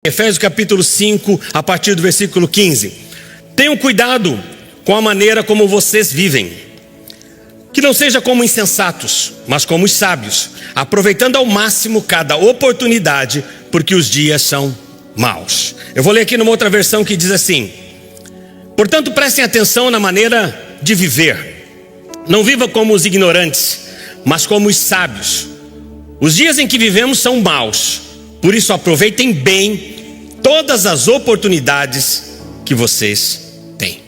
Efésios capítulo 5, a partir do versículo 15. Tenham cuidado com a maneira como vocês vivem, que não seja como insensatos, mas como os sábios, aproveitando ao máximo cada oportunidade, porque os dias são maus. Eu vou ler aqui numa outra versão que diz assim: portanto, prestem atenção na maneira de viver. Não viva como os ignorantes, mas como os sábios. Os dias em que vivemos são maus, por isso aproveitem bem todas as oportunidades que vocês têm.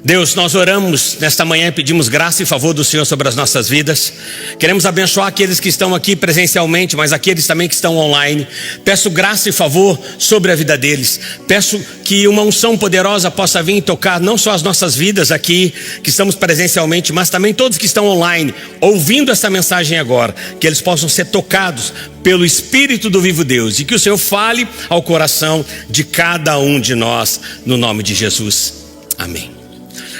Deus, nós oramos nesta manhã e pedimos graça e favor do Senhor sobre as nossas vidas. Queremos abençoar aqueles que estão aqui presencialmente, mas aqueles também que estão online. Peço graça e favor sobre a vida deles. Peço que uma unção poderosa possa vir e tocar não só as nossas vidas aqui, que estamos presencialmente, mas também todos que estão online, ouvindo essa mensagem agora. Que eles possam ser tocados pelo Espírito do vivo Deus, e que o Senhor fale ao coração de cada um de nós, no nome de Jesus. Amém.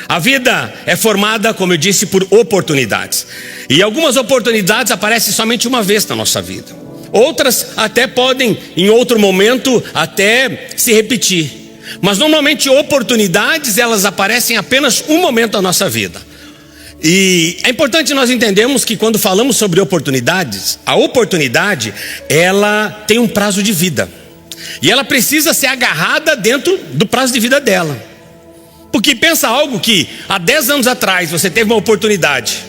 A vida é formada, como eu disse, por oportunidades. E algumas oportunidades aparecem somente uma vez na nossa vida. Outras até podem, em outro momento, até se repetir. Mas normalmente oportunidades, elas aparecem apenas um momento da nossa vida. E é importante nós entendermos que quando falamos sobre oportunidades, a oportunidade, ela tem um prazo de vida. E ela precisa ser agarrada dentro do prazo de vida dela. Porque pensa algo que há 10 anos atrás você teve uma oportunidade,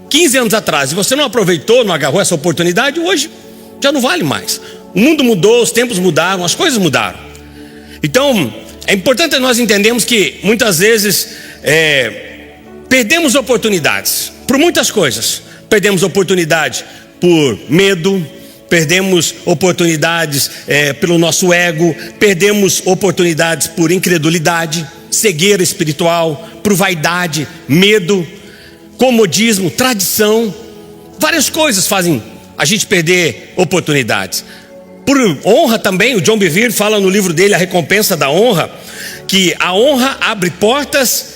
15 anos atrás, e você não aproveitou, não agarrou essa oportunidade, hoje já não vale mais. O mundo mudou, os tempos mudaram, as coisas mudaram. Então, é importante nós entendermos que muitas vezes perdemos oportunidades por muitas coisas. Perdemos oportunidade por medo, perdemos oportunidades pelo nosso ego, perdemos oportunidades por incredulidade, cegueira espiritual, por vaidade, medo, comodismo, tradição. Várias coisas fazem a gente perder oportunidades. Por honra também, o John Bevere fala no livro dele, A Recompensa da Honra, que a honra abre portas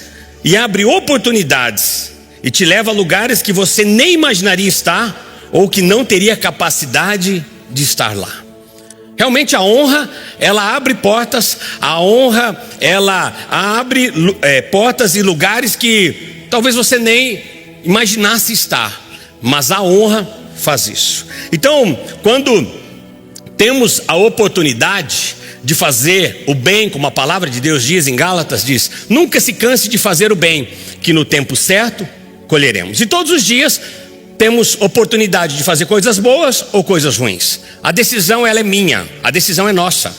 e abre oportunidades e te leva a lugares que você nem imaginaria estar ou que não teria capacidade de estar lá. Realmente a honra, ela abre portas, a honra, ela abre portas e lugares que talvez você nem imaginasse estar, mas a honra faz isso. Então, quando temos a oportunidade de fazer o bem, como a palavra de Deus diz em Gálatas, diz: nunca se canse de fazer o bem, que no tempo certo colheremos. E todos os dias temos oportunidade de fazer coisas boas ou coisas ruins. A decisão, ela é minha, a decisão é nossa.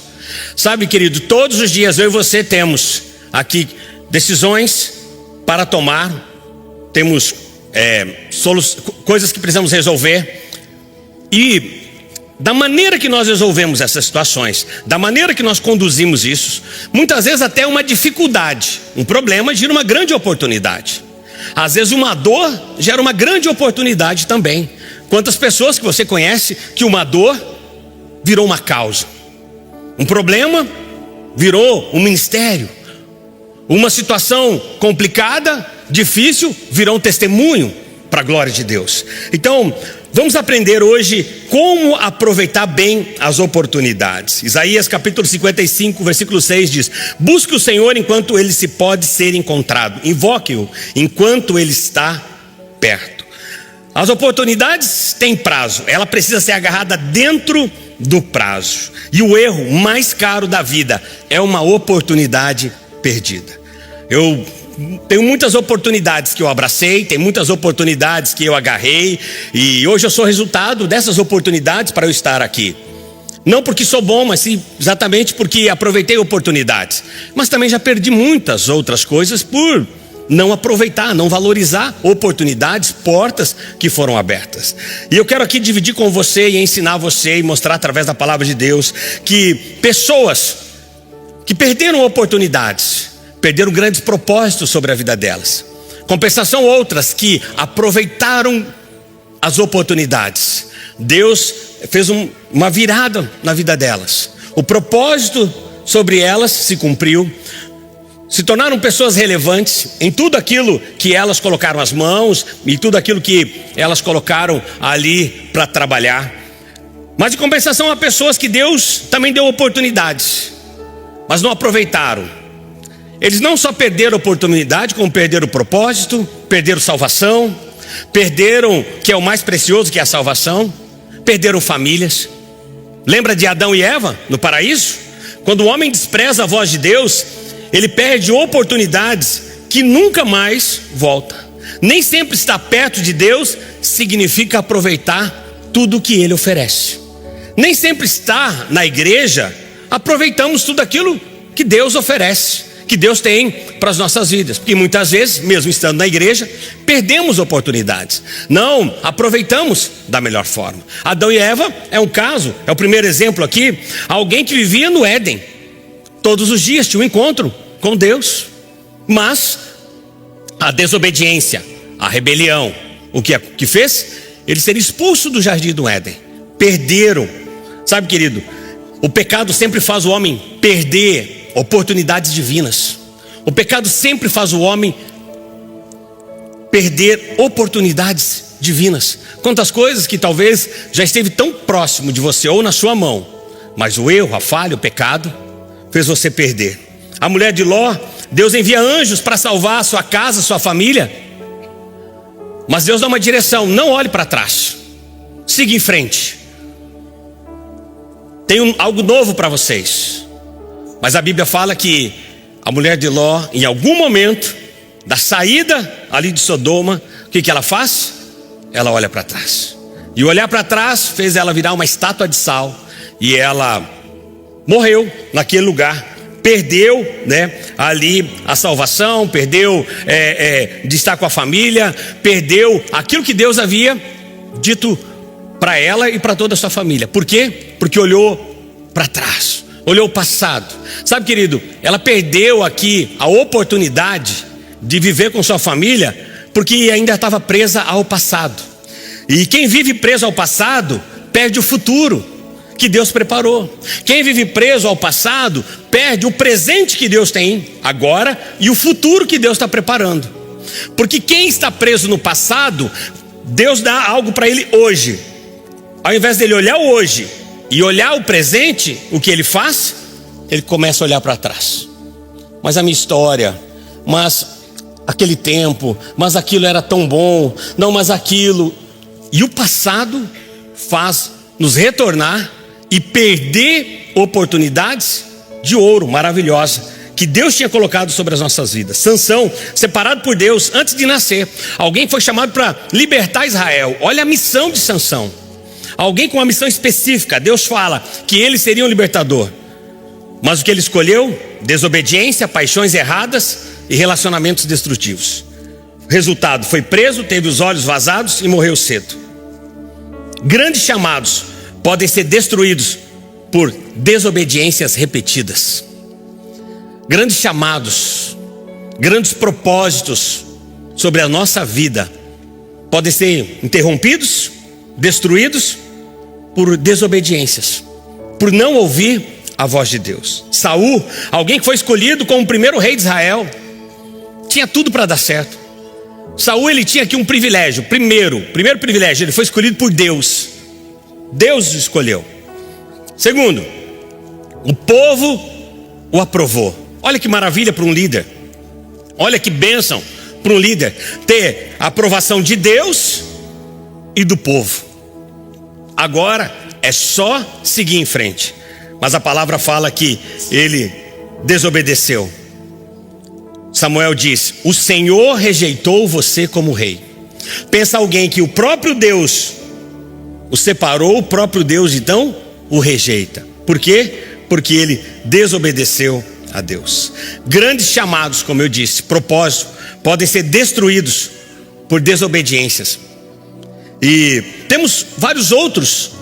Sabe, querido, todos os dias eu e você temos aqui decisões para tomar. Temos coisas que precisamos resolver. E da maneira que nós resolvemos essas situações, da maneira que nós conduzimos isso, muitas vezes até uma dificuldade, um problema gira uma grande oportunidade. Às vezes uma dor gera uma grande oportunidade também. Quantas pessoas que você conhece que uma dor virou uma causa, um problema virou um ministério, uma situação complicada, difícil, virou um testemunho para a glória de Deus. Então, vamos aprender hoje como aproveitar bem as oportunidades. Isaías capítulo 55, versículo 6 diz: busque o Senhor enquanto ele se pode ser encontrado, invoque-o enquanto ele está perto. As oportunidades têm prazo, ela precisa ser agarrada dentro do prazo. E o erro mais caro da vida é uma oportunidade perdida. Eu tenho muitas oportunidades que eu abracei, tem muitas oportunidades que eu agarrei, e hoje eu sou resultado dessas oportunidades para eu estar aqui. Não porque sou bom, mas sim exatamente porque aproveitei oportunidades. Mas também já perdi muitas outras coisas por não aproveitar, não valorizar oportunidades, portas que foram abertas. E eu quero aqui dividir com você e ensinar você e mostrar através da palavra de Deus que pessoas que perderam oportunidades, perderam grandes propósitos sobre a vida delas. Compensação, outras que aproveitaram as oportunidades. Deus fez uma virada na vida delas. O propósito sobre elas se cumpriu. Se tornaram pessoas relevantes em tudo aquilo que elas colocaram as mãos e tudo aquilo que elas colocaram ali para trabalhar. Mas em compensação há pessoas que Deus também deu oportunidades, mas não aproveitaram. Eles não só perderam a oportunidade, como perderam o propósito, perderam salvação, perderam o que é o mais precioso, que é a salvação, perderam famílias. Lembra de Adão e Eva no paraíso? Quando o homem despreza a voz de Deus, ele perde oportunidades que nunca mais volta. Nem sempre estar perto de Deus significa aproveitar tudo o que Ele oferece. Nem sempre estar na igreja, aproveitamos tudo aquilo que Deus oferece, que Deus tem para as nossas vidas. Porque muitas vezes, mesmo estando na igreja, perdemos oportunidades, não aproveitamos da melhor forma. Adão e Eva é um caso, é o primeiro exemplo aqui. Alguém que vivia no Éden, todos os dias tinha um encontro com Deus, mas a desobediência, a rebelião, o que fez? Ele ser expulso do jardim do Éden. Perderam. Sabe, querido, o pecado sempre faz o homem perder oportunidades divinas. O pecado sempre faz o homem perder oportunidades divinas. Quantas coisas que talvez já esteve tão próximo de você ou na sua mão, mas o erro, a falha, o pecado fez você perder. A mulher de Ló, Deus envia anjos para salvar a sua casa, a sua família, mas Deus dá uma direção: não olhe para trás, siga em frente. Tem algo novo para vocês. Mas a Bíblia fala que a mulher de Ló, em algum momento da saída ali de Sodoma, o que ela faz? Ela olha para trás. E olhar para trás fez ela virar uma estátua de sal. E ela morreu naquele lugar. Perdeu, ali a salvação, perdeu de estar com a família, perdeu aquilo que Deus havia dito para ela e para toda a sua família. Por quê? Porque olhou para trás, olhou o passado. Sabe, querido, ela perdeu aqui a oportunidade de viver com sua família, porque ainda estava presa ao passado. E quem vive preso ao passado perde o futuro que Deus preparou. Quem vive preso ao passado perde o presente que Deus tem agora e o futuro que Deus está preparando. Porque quem está preso no passado, Deus dá algo para ele hoje. Ao invés dele olhar o hoje e olhar o presente, o que ele faz? Ele começa a olhar para trás. Mas a minha história, mas aquele tempo, mas aquilo era tão bom, não, mas aquilo. E o passado faz nos retornar e perder oportunidades de ouro maravilhosa que Deus tinha colocado sobre as nossas vidas. Sansão, separado por Deus antes de nascer, alguém foi chamado para libertar Israel. Olha a missão de Sansão. Alguém com uma missão específica. Deus fala que ele seria um libertador, mas o que ele escolheu? Desobediência, paixões erradas e relacionamentos destrutivos. O resultado: foi preso, teve os olhos vazados e morreu cedo. Grandes chamados podem ser destruídos por desobediências repetidas. Grandes chamados, grandes propósitos sobre a nossa vida podem ser interrompidos, destruídos por desobediências, por não ouvir a voz de Deus. Saul, alguém que foi escolhido como o primeiro rei de Israel, tinha tudo para dar certo. Saul, ele tinha aqui um privilégio. Primeiro privilégio, ele foi escolhido por Deus. Deus o escolheu. Segundo, o povo o aprovou. Olha que maravilha para um líder. Olha que bênção para um líder ter a aprovação de Deus e do povo. Agora é só seguir em frente. Mas a palavra fala que ele desobedeceu. Samuel diz: o Senhor rejeitou você como rei. Pensa alguém que o próprio Deus o separou, o próprio Deus então o rejeita. Por quê? Porque ele desobedeceu a Deus. Grandes chamados, como eu disse, propósitos, podem ser destruídos por desobediências. E temos vários outros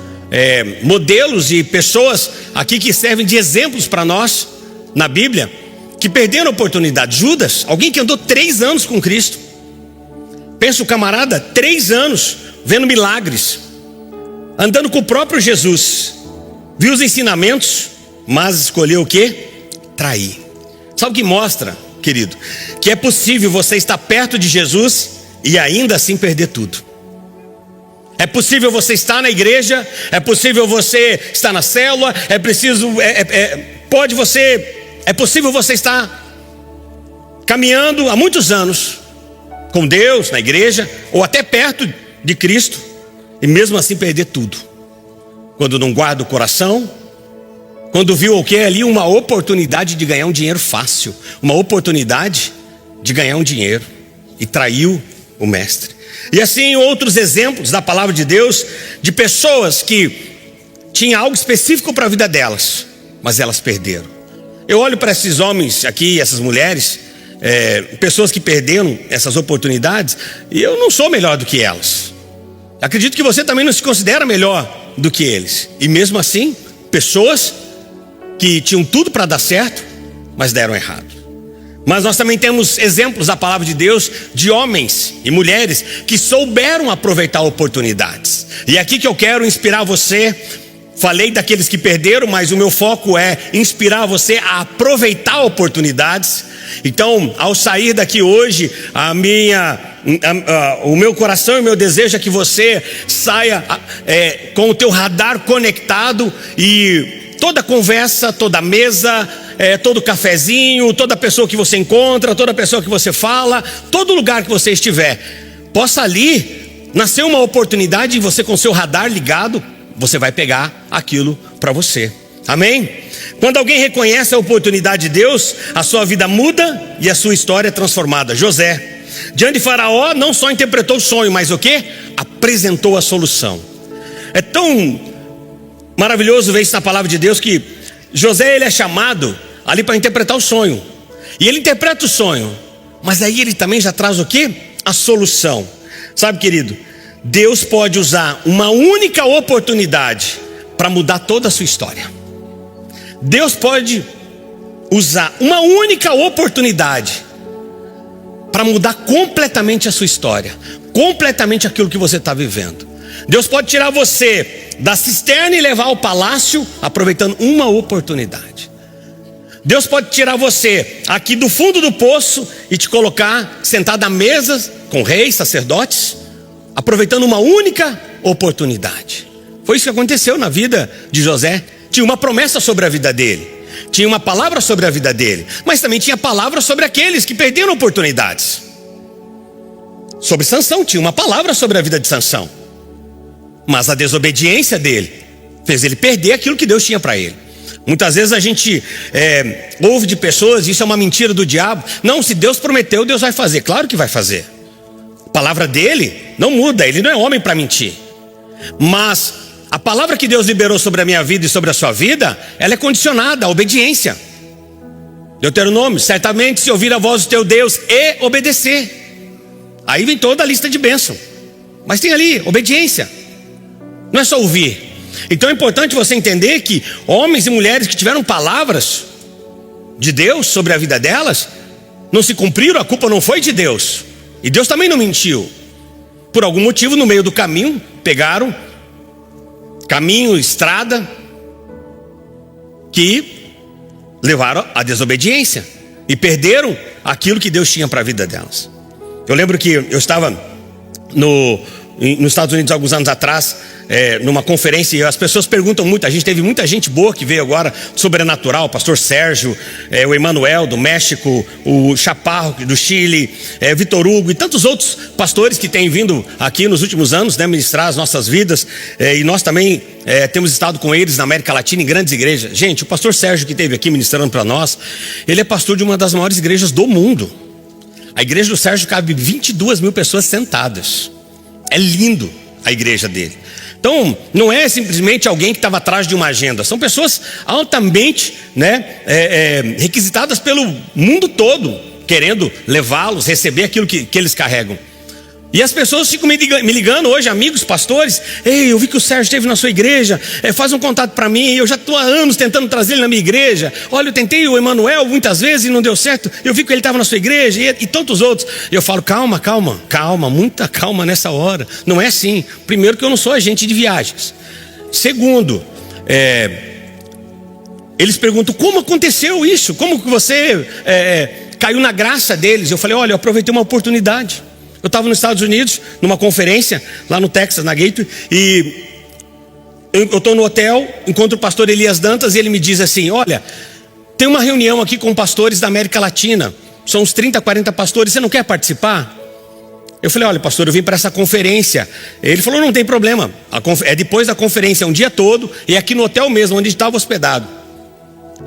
modelos e pessoas aqui que servem de exemplos para nós na Bíblia, que perderam a oportunidade. Judas, alguém que andou 3 anos com Cristo. Pensa o camarada, 3 anos vendo milagres, andando com o próprio Jesus, viu os ensinamentos, mas escolheu o quê? Trair. Sabe o que mostra, querido? Que é possível você estar perto de Jesus e ainda assim perder tudo. É possível você estar na igreja, é possível você estar na célula, é possível você estar caminhando há muitos anos com Deus, na igreja, ou até perto de Cristo, e mesmo assim perder tudo. Quando não guarda o coração, quando viu o que é ali uma oportunidade de ganhar um dinheiro fácil, uma oportunidade de ganhar um dinheiro, e traiu o mestre. E assim outros exemplos da palavra de Deus, de pessoas que tinham algo específico para a vida delas, mas elas perderam. Eu olho para esses homens aqui, essas mulheres, pessoas que perderam essas oportunidades, e eu não sou melhor do que elas. Acredito que você também não se considera melhor do que eles. E mesmo assim, pessoas que tinham tudo para dar certo, mas deram errado. Mas nós também temos exemplos da palavra de Deus de homens e mulheres que souberam aproveitar oportunidades. E é aqui que eu quero inspirar você. Falei daqueles que perderam, mas o meu foco é inspirar você a aproveitar oportunidades. Então, ao sair daqui hoje, o meu coração e o meu desejo é que você saia com o teu radar conectado, e toda conversa, toda mesa, todo cafezinho, toda pessoa que você encontra, toda pessoa que você fala, todo lugar que você estiver, possa ali nascer uma oportunidade, e você com seu radar ligado, você vai pegar aquilo para você. Amém? Quando alguém reconhece a oportunidade de Deus, a sua vida muda e a sua história é transformada. José, diante de Faraó, não só interpretou o sonho, mas o quê? Apresentou a solução. É tão maravilhoso ver isso na palavra de Deus, que José, ele é chamado ali para interpretar o sonho. E ele interpreta o sonho, mas aí ele também já traz o quê? A solução. Sabe, querido, Deus pode usar uma única oportunidade para mudar toda a sua história. Deus pode usar uma única oportunidade para mudar completamente a sua história, completamente aquilo que você está vivendo. Deus pode tirar você da cisterna e levar ao palácio, aproveitando uma oportunidade. Deus pode tirar você aqui do fundo do poço e te colocar sentado à mesa com reis, sacerdotes, aproveitando uma única oportunidade. Foi isso que aconteceu na vida de José. Tinha uma promessa sobre a vida dele, tinha uma palavra sobre a vida dele, mas também tinha palavra sobre aqueles que perderam oportunidades. Sobre Sansão, tinha uma palavra sobre a vida de Sansão, mas a desobediência dele fez ele perder aquilo que Deus tinha para ele. Muitas vezes a gente ouve de pessoas, isso é uma mentira do diabo. Não, se Deus prometeu, Deus vai fazer. Claro que vai fazer. A palavra dele não muda, ele não é homem para mentir. Mas a palavra que Deus liberou sobre a minha vida e sobre a sua vida, ela é condicionada à obediência. Deuteronômio, certamente se ouvir a voz do teu Deus e obedecer. Aí vem toda a lista de bênção. Mas tem ali, obediência. Não é só ouvir. Então é importante você entender que homens e mulheres que tiveram palavras de Deus sobre a vida delas, não se cumpriram, a culpa não foi de Deus. E Deus também não mentiu. Por algum motivo, no meio do caminho, pegaram caminho, estrada, que levaram à desobediência e perderam aquilo que Deus tinha para a vida delas. Eu lembro que eu estava nos Estados Unidos alguns anos atrás, numa conferência, e as pessoas perguntam muito. A gente teve muita gente boa que veio agora, sobrenatural, o pastor Sérgio, o Emanuel do México, o Chaparro do Chile, Vitor Hugo e tantos outros pastores que têm vindo aqui nos últimos anos, né, ministrar as nossas vidas, e nós também temos estado com eles na América Latina em grandes igrejas. Gente, o pastor Sérgio que esteve aqui ministrando para nós, ele é pastor de uma das maiores igrejas do mundo. A igreja do Sérgio cabe 22 mil pessoas sentadas. É lindo a igreja dele. Então, não é simplesmente alguém que estava atrás de uma agenda. São pessoas altamente, requisitadas pelo mundo todo, querendo levá-los, receber aquilo que eles carregam. E as pessoas ficam me ligando hoje, amigos, pastores. Ei, eu vi que o Sérgio esteve na sua igreja, faz um contato para mim. Eu já estou há anos tentando trazer ele na minha igreja. Olha, eu tentei o Emanuel muitas vezes e não deu certo. Eu vi que ele estava na sua igreja e tantos outros. E eu falo, calma, muita calma nessa hora. Não é assim. Primeiro, que eu não sou agente de viagens. Segundo, eles perguntam, como aconteceu isso? Como que você caiu na graça deles? Eu falei, olha, eu aproveitei uma oportunidade. Eu estava nos Estados Unidos, numa conferência, lá no Texas, na Gateway, e eu estou no hotel, encontro o pastor Elias Dantas e ele me diz assim: olha, tem uma reunião aqui com pastores da América Latina, são uns 30, 40 pastores, você não quer participar? Eu falei: olha, pastor, eu vim para essa conferência. Ele falou: não tem problema, é depois da conferência, é um dia todo, e é aqui no hotel mesmo, onde estava hospedado.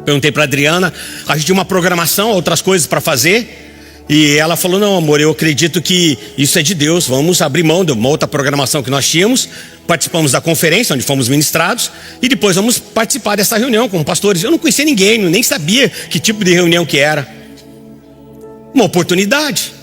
Perguntei para a Adriana, a gente tinha uma programação, outras coisas para fazer, e ela falou: não, amor, eu acredito que isso é de Deus, vamos abrir mão de uma outra programação que nós tínhamos. Participamos da conferência, onde fomos ministrados, e depois vamos participar dessa reunião com pastores. Eu não conhecia ninguém, nem sabia que tipo de reunião que era. Uma oportunidade.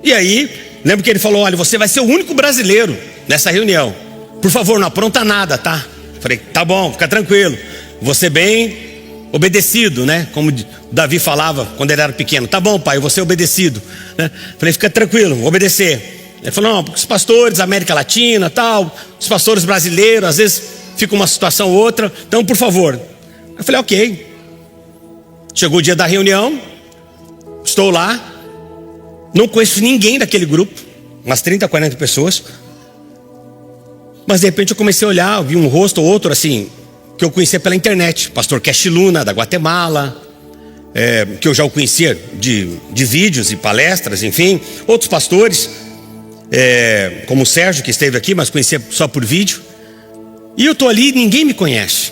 E aí, lembro que ele falou: olha, você vai ser o único brasileiro nessa reunião, por favor, não apronta nada, tá? Falei: tá bom, fica tranquilo, vou ser bem obedecido, né? Como o Davi falava quando ele era pequeno: tá bom, pai, eu vou ser obedecido, né? Falei: fica tranquilo, vou obedecer. Ele falou: não, porque os pastores da América Latina, tal, os pastores brasileiros, às vezes fica uma situação ou outra, então por favor. Eu falei: ok. Chegou o dia da reunião, estou lá, não conheço ninguém daquele grupo, umas 30, 40 pessoas, mas de repente eu comecei a olhar, vi um rosto ou outro assim, que eu conhecia pela internet, pastor Cash Luna, da Guatemala, que eu já o conhecia de vídeos e palestras, enfim, outros pastores, como o Sérgio, que esteve aqui, mas conhecia só por vídeo. E eu estou ali e ninguém me conhece.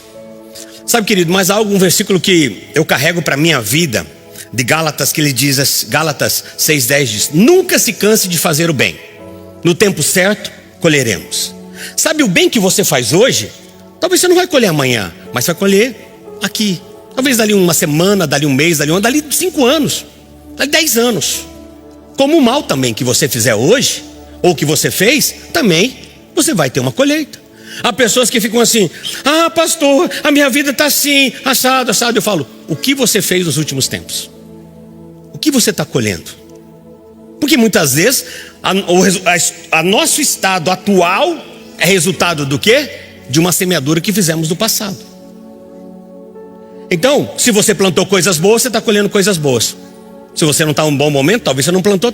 Sabe, querido, mas há algum versículo que eu carrego para a minha vida, de Gálatas, que ele diz, Gálatas 6,10 diz: nunca se canse de fazer o bem, no tempo certo colheremos. Sabe, o bem que você faz hoje, talvez você não vai colher amanhã, mas vai colher aqui. Talvez dali uma semana, dali um mês, dali 5 anos, dali 10 anos. Como o mal também que você fizer hoje, ou que você fez, também você vai ter uma colheita. Há pessoas que ficam assim: ah, pastor, a minha vida está assim, assado, assado. Eu falo: o que você fez nos últimos tempos? O que você está colhendo? Porque muitas vezes a nosso estado atual é resultado do quê? De uma semeadura que fizemos no passado. Então, se você plantou coisas boas, você está colhendo coisas boas. Se você não está em um bom momento, talvez você não plantou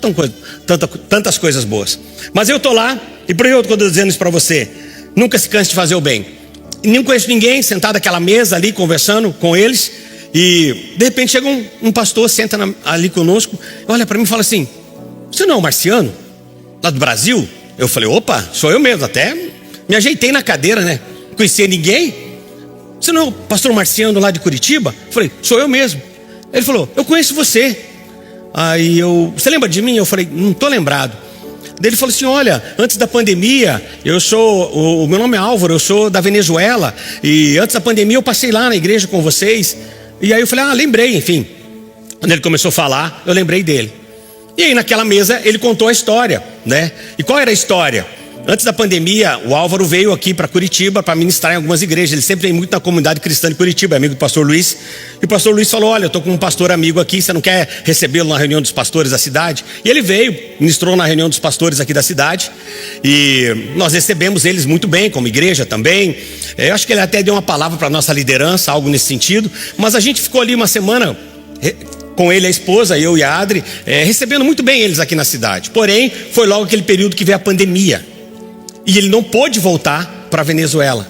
tantas coisas boas. Mas eu estou lá, e por que eu estou dizendo isso para você? Nunca se canse de fazer o bem. E não conheço ninguém sentado naquela mesa ali, conversando com eles, e de repente chega um pastor, senta ali conosco, olha para mim e fala assim: você não é o Marciano, lá do Brasil? Eu falei: opa, sou eu mesmo. Até me ajeitei na cadeira, né? Não conhecia ninguém. Você não é o pastor Marciano lá de Curitiba? Eu falei: sou eu mesmo. Ele falou: eu conheço você. Aí você lembra de mim? Eu falei: não estou lembrado. Daí ele falou assim: olha, antes da pandemia, o meu nome é Álvaro, eu sou da Venezuela, e antes da pandemia eu passei lá na igreja com vocês. E aí eu falei: ah, lembrei, enfim. Quando ele começou a falar, eu lembrei dele. E aí naquela mesa ele contou a história, né? E qual era a história? Antes da pandemia, o Álvaro veio aqui para Curitiba para ministrar em algumas igrejas. Ele sempre vem muito na comunidade cristã de Curitiba, é amigo do pastor Luiz. E o pastor Luiz falou: olha, eu estou com um pastor amigo aqui, você não quer recebê-lo na reunião dos pastores da cidade? E ele veio, ministrou na reunião dos pastores aqui da cidade, e nós recebemos eles muito bem, como igreja também. Eu acho que ele até deu uma palavra para a nossa liderança, algo nesse sentido. Mas a gente ficou ali uma semana com ele, a esposa, eu e a Adri, recebendo muito bem eles aqui na cidade. Porém, foi logo aquele período que veio a pandemia, e ele não pôde voltar para a Venezuela.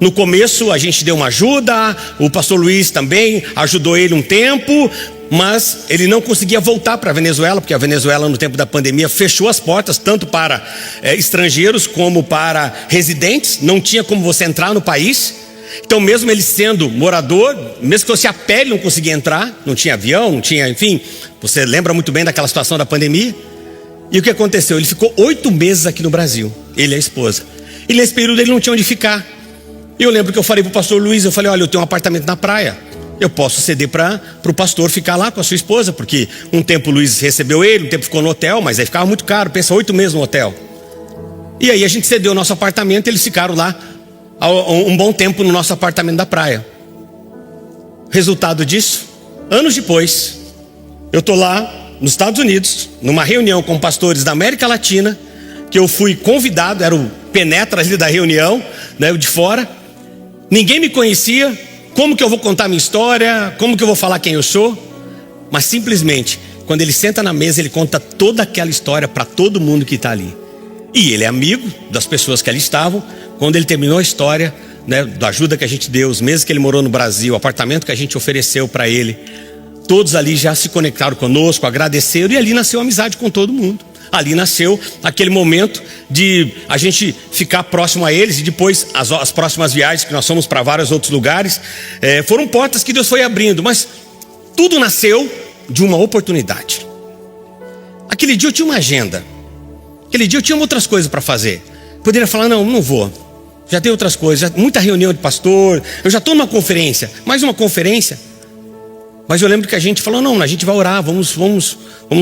No começo a gente deu uma ajuda, o pastor Luiz também ajudou ele um tempo, mas ele não conseguia voltar para a Venezuela, porque a Venezuela no tempo da pandemia fechou as portas, tanto para estrangeiros como para residentes. Não tinha como você entrar no país. Então mesmo ele sendo morador, mesmo que fosse a pé, ele não conseguia entrar. Não tinha avião, não tinha, enfim. Você lembra muito bem daquela situação da pandemia. E o que aconteceu? Ele ficou 8 meses aqui no Brasil, ele e a esposa. E nesse período ele não tinha onde ficar. E eu lembro que eu falei para o pastor Luiz, eu falei: olha, eu tenho um apartamento na praia, eu posso ceder para o pastor ficar lá com a sua esposa, porque um tempo o Luiz recebeu ele, um tempo ficou no hotel, mas aí ficava muito caro, pensa, 8 meses no hotel. E aí a gente cedeu o nosso apartamento, eles ficaram lá um bom tempo no nosso apartamento da praia. Resultado disso, anos depois, eu estou lá nos Estados Unidos, numa reunião com pastores da América Latina, que eu fui convidado, era o penetra ali da reunião, né, o de fora. Ninguém me conhecia. Como que eu vou contar minha história? Como que eu vou falar quem eu sou? Mas simplesmente, quando ele senta na mesa, ele conta toda aquela história para todo mundo que está ali. E ele é amigo das pessoas que ali estavam. Quando ele terminou a história, né, da ajuda que a gente deu, os meses que ele morou no Brasil, o apartamento que a gente ofereceu para ele, todos ali já se conectaram conosco, agradeceram, e ali nasceu amizade com todo mundo. Ali nasceu aquele momento de a gente ficar próximo a eles, e depois as próximas viagens, que nós fomos para vários outros lugares, foram portas que Deus foi abrindo, mas tudo nasceu de uma oportunidade. Aquele dia eu tinha uma agenda, aquele dia eu tinha outras coisas para fazer. Poderia falar, não vou, já tem outras coisas, muita reunião de pastor, eu já estou numa conferência, mais uma conferência. Mas eu lembro que a gente falou, não, a gente vai orar, vamos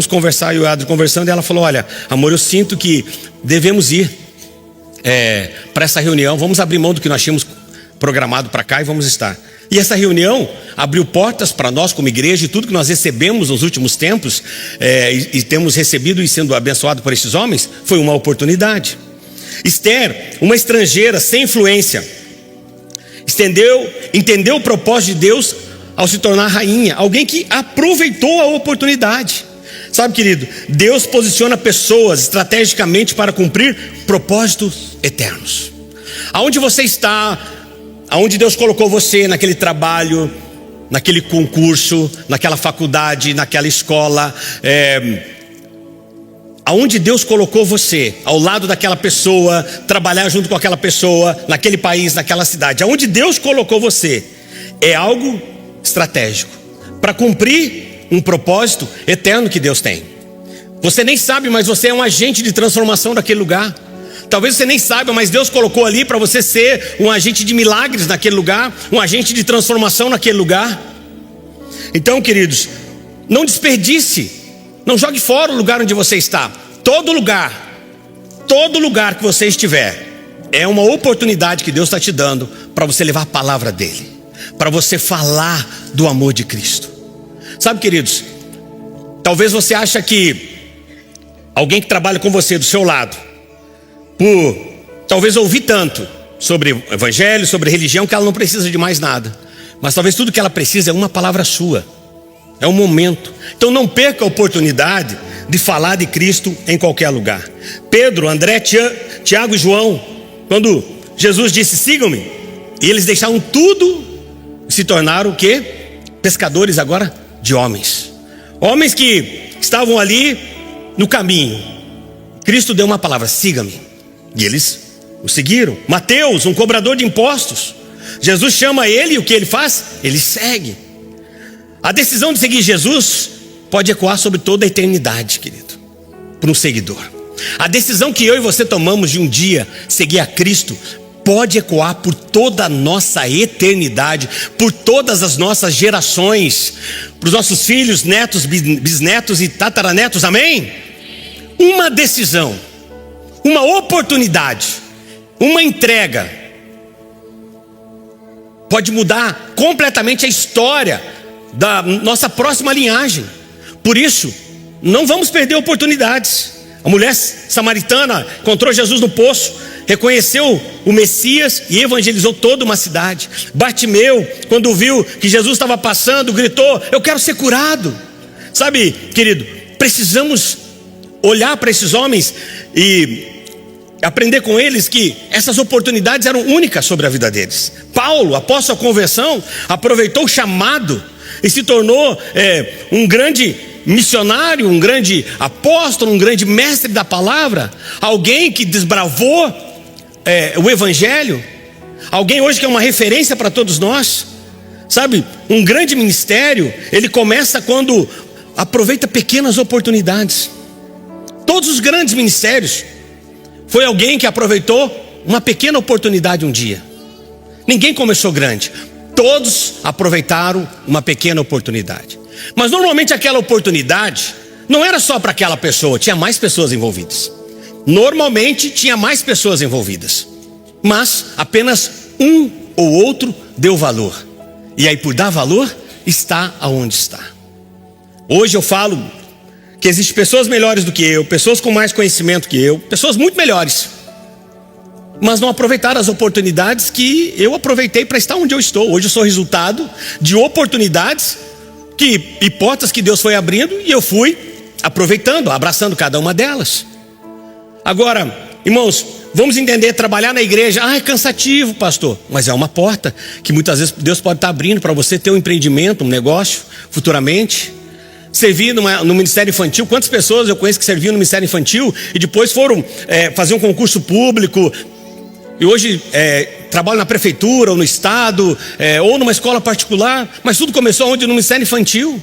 conversar. E o Adri conversando, e ela falou, olha, amor, eu sinto que devemos ir para essa reunião, vamos abrir mão do que nós tínhamos programado para cá e vamos estar. E essa reunião abriu portas para nós como igreja, e tudo que nós recebemos nos últimos tempos, e temos recebido e sendo abençoado por esses homens, foi uma oportunidade. Esther, uma estrangeira sem influência, entendeu o propósito de Deus ao se tornar rainha, alguém que aproveitou a oportunidade. Sabe, querido, Deus posiciona pessoas estrategicamente para cumprir propósitos eternos. Aonde você está, aonde Deus colocou você, naquele trabalho, naquele concurso, naquela faculdade, naquela escola, aonde Deus colocou você, ao lado daquela pessoa, trabalhar junto com aquela pessoa, naquele país, naquela cidade, aonde Deus colocou você, é algo estratégico para cumprir um propósito eterno que Deus tem. Você nem sabe, mas você é um agente de transformação daquele lugar. Talvez você nem saiba, mas Deus colocou ali para você ser um agente de milagres naquele lugar, um agente de transformação naquele lugar. Então, queridos, não desperdice, não jogue fora o lugar onde você está. Todo lugar que você estiver, é uma oportunidade que Deus está te dando para você levar a palavra dele, para você falar do amor de Cristo. Sabe, queridos, talvez você ache que alguém que trabalha com você do seu lado, por talvez ouvir tanto sobre o evangelho, sobre religião, que ela não precisa de mais nada. Mas talvez tudo que ela precisa é uma palavra sua, é um momento. Então não perca a oportunidade de falar de Cristo em qualquer lugar. Pedro, André, Tiago e João, quando Jesus disse sigam-me, e eles deixaram tudo e se tornaram o quê? Pescadores agora de homens. Homens que estavam ali no caminho. Cristo deu uma palavra, siga-me, e eles o seguiram. Mateus, um cobrador de impostos, Jesus chama ele, e o que ele faz? Ele segue. A decisão de seguir Jesus pode ecoar sobre toda a eternidade, querido, para um seguidor. A decisão que eu e você tomamos de um dia seguir a Cristo pode ecoar por toda a nossa eternidade, por todas as nossas gerações, para os nossos filhos, netos, bisnetos e tataranetos, amém? Uma decisão, uma oportunidade, uma entrega pode mudar completamente a história da nossa próxima linhagem. Por isso, não vamos perder oportunidades. A mulher samaritana encontrou Jesus no poço, reconheceu o Messias e evangelizou toda uma cidade. Bartimeu, quando viu que Jesus estava passando, gritou: eu quero ser curado. Sabe, querido, precisamos olhar para esses homens e aprender com eles que essas oportunidades eram únicas sobre a vida deles. Paulo, após sua conversão, aproveitou o chamado e se tornou um grande missionário, um grande apóstolo, um grande mestre da palavra, alguém que desbravou o evangelho, alguém hoje que é uma referência para todos nós. Sabe, um grande ministério, ele começa quando aproveita pequenas oportunidades. Todos os grandes ministérios foi alguém que aproveitou uma pequena oportunidade um dia. Ninguém começou grande, todos aproveitaram uma pequena oportunidade. Mas normalmente aquela oportunidade não era só para aquela pessoa, tinha mais pessoas envolvidas. Normalmente tinha mais pessoas envolvidas, mas apenas um ou outro deu valor. E aí, por dar valor, está aonde está. Hoje eu falo que existem pessoas melhores do que eu, pessoas com mais conhecimento que eu, pessoas muito melhores, mas não aproveitaram as oportunidades que eu aproveitei para estar onde eu estou. Hoje eu sou resultado de oportunidades e portas que Deus foi abrindo, e eu fui aproveitando, abraçando cada uma delas. Agora, irmãos, vamos entender, trabalhar na igreja, é cansativo, pastor, mas é uma porta que muitas vezes Deus pode estar abrindo para você ter um empreendimento, um negócio, futuramente. Servir no Ministério Infantil, quantas pessoas eu conheço que serviam no Ministério Infantil e depois foram fazer um concurso público, e hoje trabalham na prefeitura ou no estado, ou numa escola particular, mas tudo começou onde? No Ministério Infantil.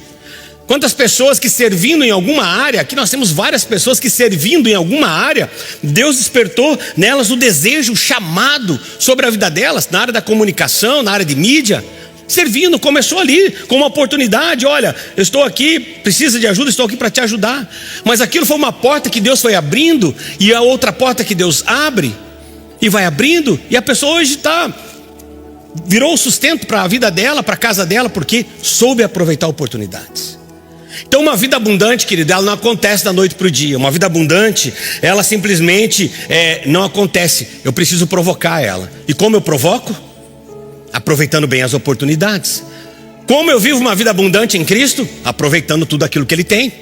Quantas pessoas que servindo em alguma área, aqui nós temos várias pessoas que servindo em alguma área, Deus despertou nelas o desejo, o chamado sobre a vida delas, na área da comunicação, na área de mídia, servindo, começou ali com uma oportunidade, olha, eu estou aqui, precisa de ajuda, estou aqui para te ajudar. Mas aquilo foi uma porta que Deus foi abrindo, e a outra porta que Deus abre, e vai abrindo, e a pessoa hoje virou o sustento para a vida dela, para a casa dela, porque soube aproveitar oportunidades. Então uma vida abundante, querido, ela não acontece da noite para o dia. Uma vida abundante, ela simplesmente não acontece, eu preciso provocar ela. E como eu provoco? Aproveitando bem as oportunidades. Como eu vivo uma vida abundante em Cristo? Aproveitando tudo aquilo que Ele tem.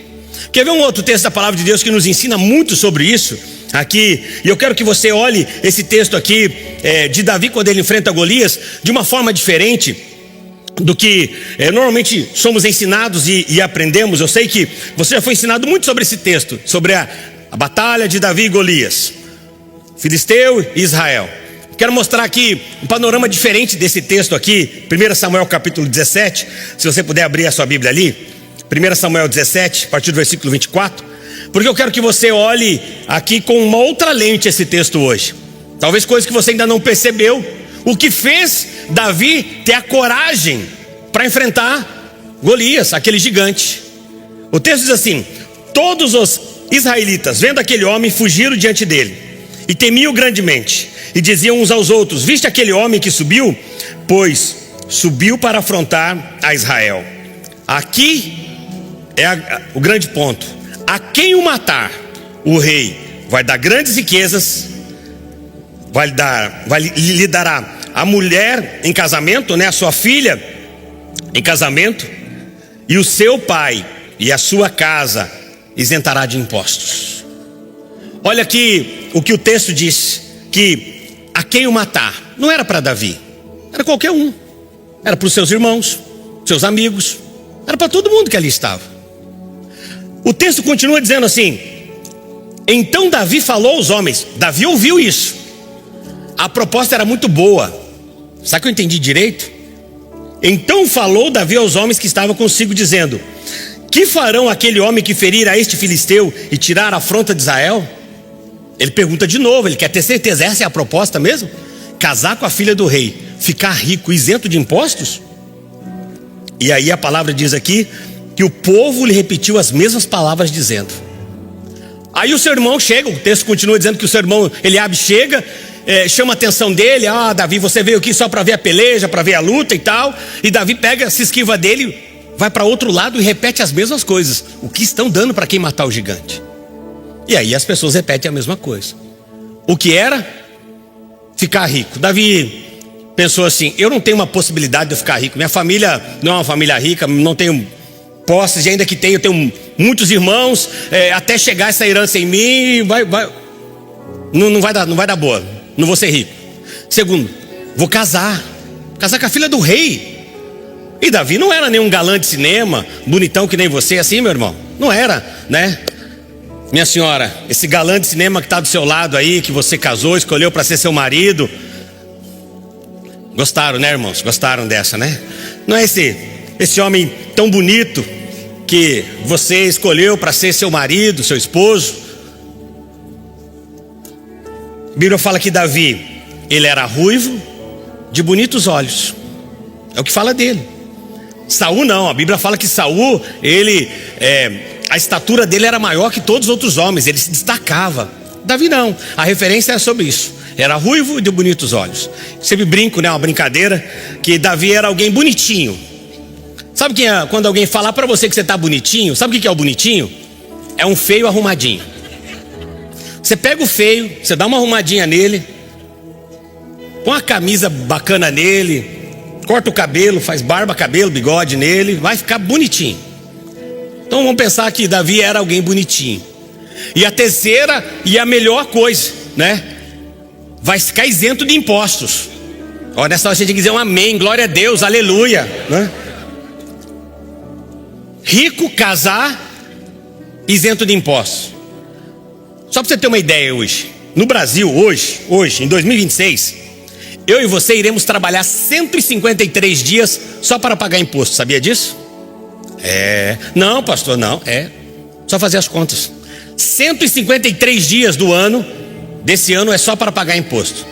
Quer ver um outro texto da palavra de Deus que nos ensina muito sobre isso? Aqui, e eu quero que você olhe esse texto aqui de Davi quando ele enfrenta Golias de uma forma diferente do que normalmente somos ensinados e aprendemos. Eu sei que você já foi ensinado muito sobre esse texto, sobre a batalha de Davi e Golias, Filisteu e Israel. Quero mostrar aqui um panorama diferente desse texto aqui, 1 Samuel capítulo 17, se você puder abrir a sua Bíblia ali, 1 Samuel 17, a partir do versículo 24, porque eu quero que você olhe aqui com uma outra lente esse texto hoje, talvez coisas que você ainda não percebeu, o que fez Davi ter a coragem para enfrentar Golias, aquele gigante. O texto diz assim: todos os israelitas, vendo aquele homem, fugiram diante dele, e temiam grandemente, e diziam uns aos outros: viste aquele homem que subiu? Pois subiu para afrontar a Israel. Aqui é o grande ponto: a quem o matar, o rei vai dar grandes riquezas, lhe dará a mulher em casamento, a sua filha em casamento, e o seu pai e a sua casa isentará de impostos. Olha aqui o que o texto diz, que a quem o matar não era para Davi, era qualquer um, era para os seus irmãos, seus amigos, era para todo mundo que ali estava. O texto continua dizendo assim: então Davi falou aos homens. Davi ouviu isso, a proposta era muito boa. Sabe que eu entendi direito? Então falou Davi aos homens que estavam consigo, dizendo: que farão aquele homem que ferir a este filisteu e tirar a afronta de Israel? Ele pergunta de novo, ele quer ter certeza, essa é a proposta mesmo? Casar com a filha do rei, ficar rico, isento de impostos? E aí a palavra diz aqui que o povo lhe repetiu as mesmas palavras, dizendo. Aí o seu irmão chega, o texto continua dizendo que o seu irmão Eliabe chega, chama a atenção dele: Davi, você veio aqui só para ver a peleja, para ver a luta e tal. E Davi pega, se esquiva dele, vai para outro lado e repete as mesmas coisas. O que estão dando para quem matar o gigante? E aí as pessoas repetem a mesma coisa. O que era? Ficar rico. Davi pensou assim: eu não tenho uma possibilidade de eu ficar rico, minha família não é uma família rica, não tenho posses, e ainda que tenho, eu tenho muitos irmãos, até chegar essa herança em mim, não vai dar boa, não vou ser rico. Segundo, vou casar com a filha do rei. E Davi não era nenhum galã de cinema, bonitão que nem você, assim, meu irmão, não era, né? Minha senhora, esse galã de cinema que está do seu lado aí, que você casou, escolheu para ser seu marido. Gostaram, né, irmãos? Gostaram dessa, né? Não é esse homem tão bonito que você escolheu para ser seu marido, seu esposo. A Bíblia fala que Davi, ele era ruivo, de bonitos olhos. É o que fala dele. Saul não, a Bíblia fala que Saul, a estatura dele era maior que todos os outros homens, ele se destacava. Davi não, a referência é sobre isso. Era ruivo e de bonitos olhos. Sempre brinco, né, uma brincadeira, que Davi era alguém bonitinho. Sabe quem é, quando alguém falar para você que você está bonitinho, sabe o que é o bonitinho? É um feio arrumadinho. Você pega o feio, você dá uma arrumadinha nele, põe uma camisa bacana nele, corta o cabelo, faz barba, cabelo, bigode nele, vai ficar bonitinho. Então vamos pensar que Davi era alguém bonitinho. E a terceira e a melhor coisa, né? Vai ficar isento de impostos. Olha, nessa hora a gente tem que dizer um amém, glória a Deus, aleluia, né? Rico, casar, isento de impostos. Só para você ter uma ideia hoje, no Brasil, hoje, em 2026, eu e você iremos trabalhar 153 dias só para pagar imposto, sabia disso? Não, pastor, não, só fazer as contas. 153 dias do ano, desse ano, é só para pagar imposto.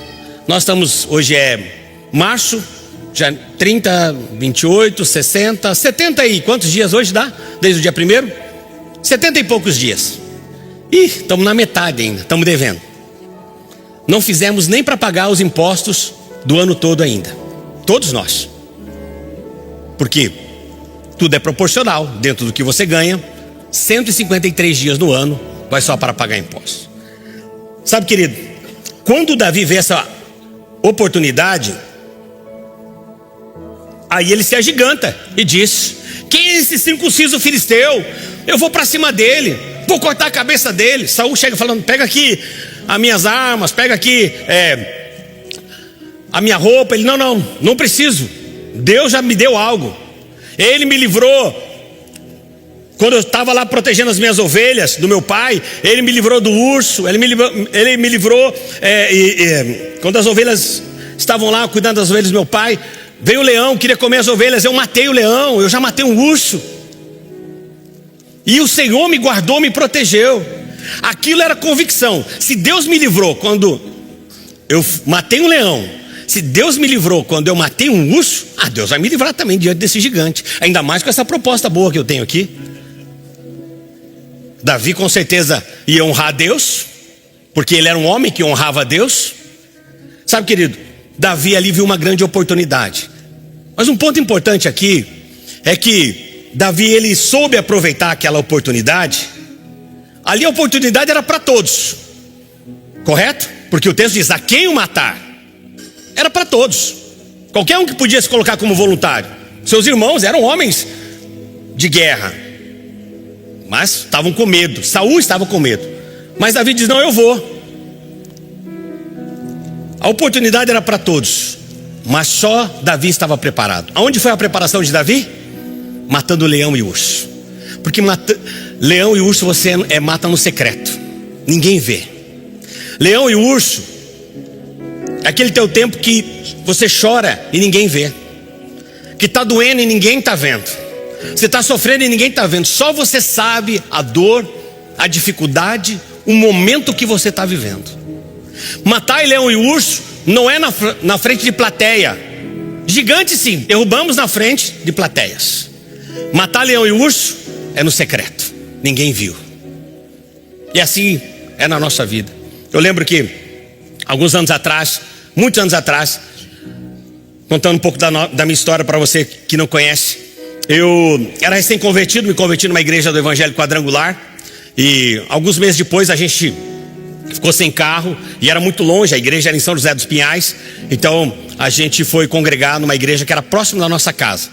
Nós estamos, hoje é março, já 30, 28, 60, 70 e quantos dias hoje dá? Desde o dia 1º? 70 e poucos dias. Ih, estamos na metade ainda, estamos devendo. Não fizemos nem para pagar os impostos do ano todo ainda. Todos nós. Porque tudo é proporcional, dentro do que você ganha. 153 dias no ano vai só para pagar impostos. Sabe, querido, quando Davi vê essa oportunidade, aí ele se agiganta e diz: quem é esse circunciso filisteu? Eu vou para cima dele, vou cortar a cabeça dele. Saul chega falando: pega aqui as minhas armas, pega aqui a minha roupa. Ele: não preciso, Deus já me deu algo. Ele me livrou quando eu estava lá protegendo as minhas ovelhas do meu pai. Ele me livrou do urso. Ele me livrou quando as ovelhas estavam lá cuidando das ovelhas do meu pai. Veio o leão, queria comer as ovelhas, eu matei o leão, eu já matei um urso. E o Senhor me guardou, me protegeu. Aquilo era convicção. Se Deus me livrou quando eu matei um leão, se Deus me livrou quando eu matei um urso, Deus vai me livrar também diante desse gigante. Ainda mais com essa proposta boa que eu tenho aqui. Davi com certeza ia honrar a Deus, porque ele era um homem que honrava a Deus. Sabe, querido, Davi ali viu uma grande oportunidade. Mas um ponto importante aqui é que Davi, ele soube aproveitar aquela oportunidade. Ali a oportunidade era para todos, correto? Porque o texto diz: a quem o matar. Era para todos, qualquer um que podia se colocar como voluntário. Seus irmãos eram homens de guerra, mas estavam com medo. Saul estava com medo, mas Davi diz: não, eu vou. A oportunidade era para todos, mas só Davi estava preparado. Aonde foi a preparação de Davi? Matando leão e urso. Porque leão e urso você mata no secreto, ninguém vê. Leão e urso é aquele teu tempo que você chora e ninguém vê, que está doendo e ninguém está vendo, você está sofrendo e ninguém está vendo. Só você sabe a dor, a dificuldade, o momento que você está vivendo. Matar leão e urso não é na frente de plateia. Gigante sim, derrubamos na frente de plateias. Matar leão e urso é no secreto, ninguém viu. E assim é na nossa vida. Eu lembro que alguns anos atrás, muitos anos atrás, contando um pouco da minha história para você que não conhece, eu era recém-convertido, me converti numa igreja do Evangelho Quadrangular. E alguns meses depois a gente ficou sem carro e era muito longe, a igreja era em São José dos Pinhais. Então a gente foi congregar numa igreja que era próximo da nossa casa,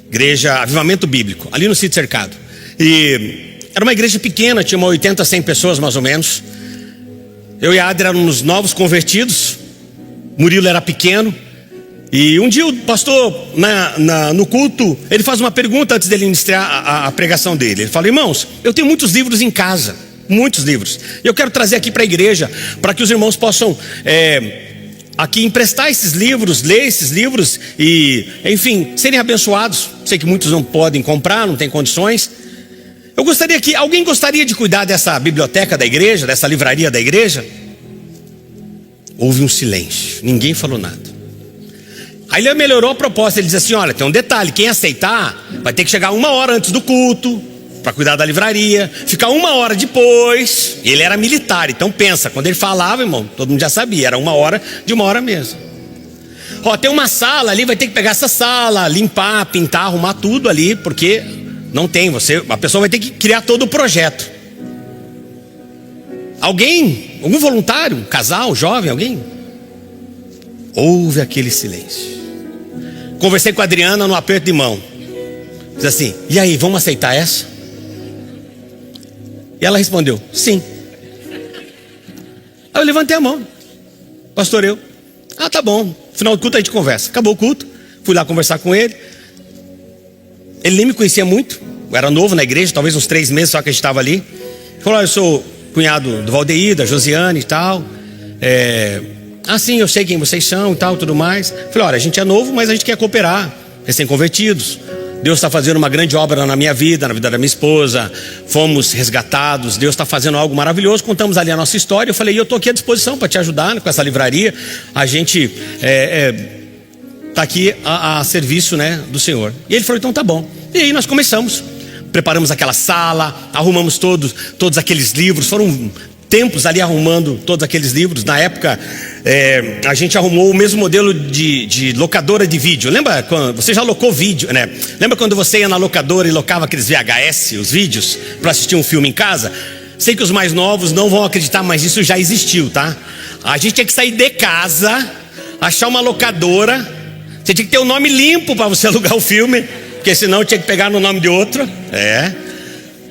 igreja Avivamento Bíblico, ali no Sítio Cercado. E era uma igreja pequena, tinha uma 80, 100 pessoas mais ou menos. Eu e a Adri éramos novos convertidos, Murilo era pequeno. E um dia o pastor, no culto, ele faz uma pergunta antes dele iniciar a pregação dele. Ele fala: irmãos, eu tenho muitos livros em casa, muitos livros, e eu quero trazer aqui para a igreja, para que os irmãos possam aqui emprestar esses livros, ler esses livros e, enfim, serem abençoados. Sei que muitos não podem comprar, não tem condições. Eu gostaria que alguém gostaria de cuidar dessa biblioteca da igreja, dessa livraria da igreja? Houve um silêncio, ninguém falou nada. Aí ele melhorou a proposta, ele disse assim: olha, tem um detalhe, quem aceitar vai ter que chegar 1 hora antes do culto para cuidar da livraria, ficar 1 hora depois. Ele era militar, então pensa, quando ele falava, irmão, todo mundo já sabia, era 1 hora de 1 hora mesmo. Tem uma sala ali, vai ter que pegar essa sala, limpar, pintar, arrumar tudo ali, porque não tem, a pessoa vai ter que criar todo o projeto. Algum voluntário, um casal, jovem, alguém? Houve aquele silêncio. Conversei com a Adriana no aperto de mão. Diz assim: e aí, vamos aceitar essa? E ela respondeu: sim. Aí eu levantei a mão. Pastor, eu: ah, tá bom, final do culto a gente conversa. Acabou o culto, fui lá conversar com ele. Ele nem me conhecia muito, eu era novo na igreja, talvez uns 3 meses só que a gente estava ali. Ele falou: eu sou cunhado do Valdeir, da Josiane e tal. Sim, eu sei quem vocês são e tal, tudo mais. Falei: olha, a gente é novo, mas a gente quer cooperar, recém-convertidos. Deus está fazendo uma grande obra na minha vida, na vida da minha esposa. Fomos resgatados, Deus está fazendo algo maravilhoso. Contamos ali a nossa história. Eu falei: eu estou aqui à disposição para te ajudar com essa livraria. A gente está aqui a serviço, né, do Senhor. E ele falou: então tá bom. E aí nós começamos, preparamos aquela sala, arrumamos todos aqueles livros. Foram tempos ali arrumando todos aqueles livros. Na época a gente arrumou o mesmo modelo de locadora de vídeo. Lembra quando você já locou vídeo, né? Lembra quando você ia na locadora e locava aqueles VHS, os vídeos, para assistir um filme em casa? Sei que os mais novos não vão acreditar, mas isso já existiu, tá? A gente tinha que sair de casa, achar uma locadora. Você tinha que ter o nome limpo para você alugar o filme, porque senão tinha que pegar no nome de outro.